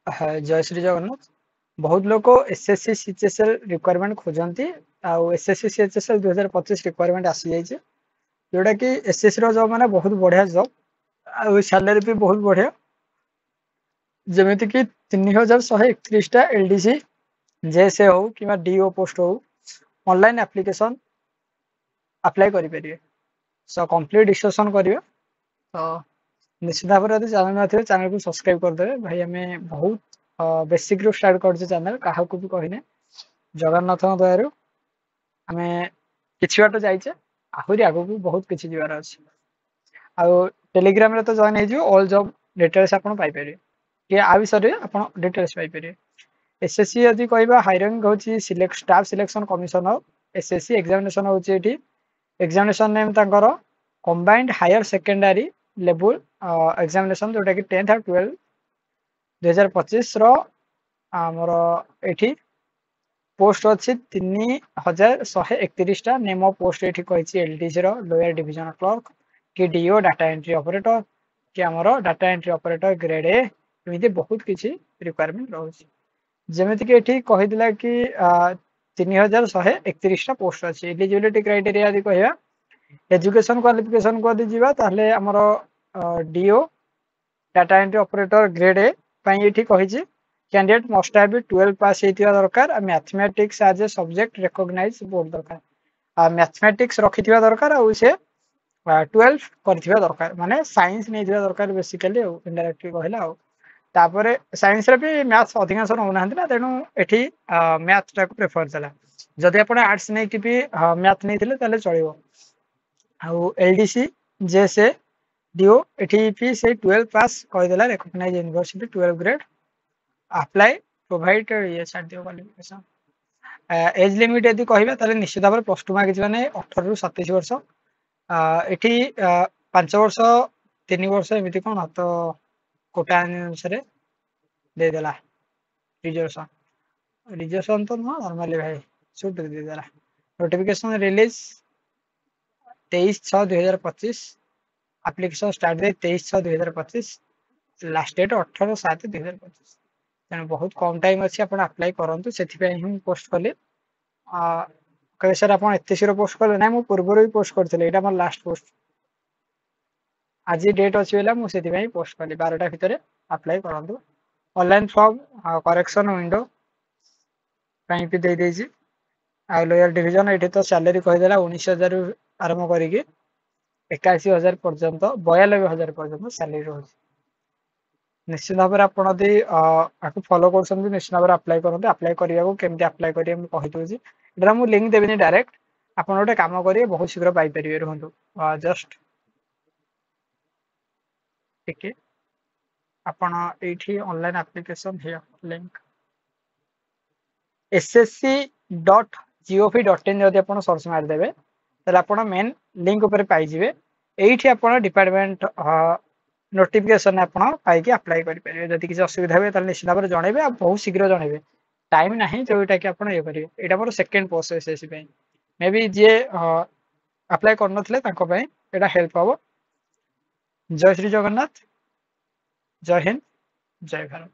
जय श्री जगन्नाथ। बहुत लोग एसएससी सीएचएसएल रिक्वायरमेंट खोजती आउ एसएससी सीएचएसएल 2025 रिक्वायरमेंट आसी जाइए जोटा कि एसएससी रो जॉब माने बहुत बढ़िया जॉब आउ सैलरी भी बहुत बढ़िया जमीती कि 3131 टा एलडीसी जेएसए हो कि डीओ पोस्ट हो ऑनलाइन एप्लिकेशन अप्लाई करि परिए सो कंप्लीट डिस्कशन करियो तो निश्चित भाव में चैनल में चैनल को सब्सक्राइब करदे भाई हमें बहुत बेसिक रू स्टार्ट कर चैनल क्या भी कहने जगन्नाथ दयारू आम कि बाट जाइए आहरी आग को बहुत किसी जीवार अच्छे आउ टेलीग्राम तो जॉइन हो ऑल जॉब डिटेल्स आप कि आ विषय आप डिटेल्स पाइपर एसएससी यदि कह हायरिंग हूँ staff selection commissioner SSC examination हूँ एग्जामिनेशन नेम तांकर combined higher secondary level examination जोटा कि 10th और 12 2025 आमर एठी पोस्ट अच्छी 3131 टा नेम पोस्ट ये कही एलडीसी लोअर डिविजन क्लर्क कि डीओ डाटा एंट्री ऑपरेटर कि आमर डाटा एंट्री ऑपरेटर ग्रेड ए एमती बहुत किसी रिक्वायरमेंट रोचे जमीती कि ये कहीला कि 3131 टा पोस्ट अच्छी एलिजिबिलिटी क्राइटेरिया यदि कह एजुकेशन क्वालिफिकेशन को यदि जावा ताहले आमर DEO data entry operator grade A ये कही कैंडिडेट मस्ट हैव 12 पास होता दरकार mathematics as a subject recognised board दरकार मैथमेटिक्स रखिथिबा दरकार आ से 12 करथिबा दरकार माने साइंस नहीं दरकार बेसिकली इनडायरेक्टली कहला तापर साइंस रे भी मैथ्स अधिकांश नौना ना तेणु एठी मैथ टाक प्रेफर चला जदि आप आर्ट्स नहीं कि भी मैथ नहीं ताले चलिबो आउ एलडीसी जेएसए डीओ एठी भी से 12 पास कहिदेला recognise university 12 grade apply provide ये छाड़ क्वालिफिकेशन एज लिमिट यदि कहबा निश्चित भाव प्लस टू मागिज मैंने 18 ରୁ 27 वर्ष एठी 5 वर्ष 3 वर्ष एमती कौन तो कोटा अनुसार देदेला रिजर्वेशन तो नुह नॉर्मली भाई छूट देदेला notification release 23/6/2025 application start date 23/6/2025 last date 18/7/2025 तेणु बहुत कम टाइम अच्छी आप अप्लाई करूँ से पोस्ट कली कहे सर आप शीघ्र पोस्ट कले ना मुझे पूर्व भी पोस्ट करी यहाँ मोर लास्ट पोस्ट आज डेट अच्छी है मुझे पोस्ट कली 12टा भितर अप्लाई करूँ ऑनलाइन फॉर्म करेक्शन विंडो भी दे आ लोअर डिवीजन ये तो सैलरी कहीदेला 19,000 आरंभ करी 81,000 पर्यंत 92,000 पर्यंत सैलरी रोज निश्चित भाव में आपको फॉलो कर निश्चित भाव अप्लाई करते अप्लाई करने केमती अप्लाई करेंगे मुझे कहीदे यहाँ मुझे लिंक देवी डायरेक्ट आप गोटे कम करेंगे बहुत शीघ्र पाइपर रुहतु जस्ट टिके आपण ये ऑनलाइन एप्लिकेशन लिंक ssc.gov.in जदि आप सर्च मारिदेवे तो आप मेन लिंक उपर पाइबे ये आप डिपार्टमेंट नोटिफिकेशन आप अप्लाई करेंगे जदि किसी असुविधा हुए निश्चित भाव में जनइबे आ बहुत शीघ्र जनइबे टाइम ना जोटा कि आप ये करेंगे यहाँ मोर सेकेंड पोस्ट एसएससी मे बी जी अप्लाई करना हेल्प हम जय श्री जगन्नाथ जय हिंद जय भारत।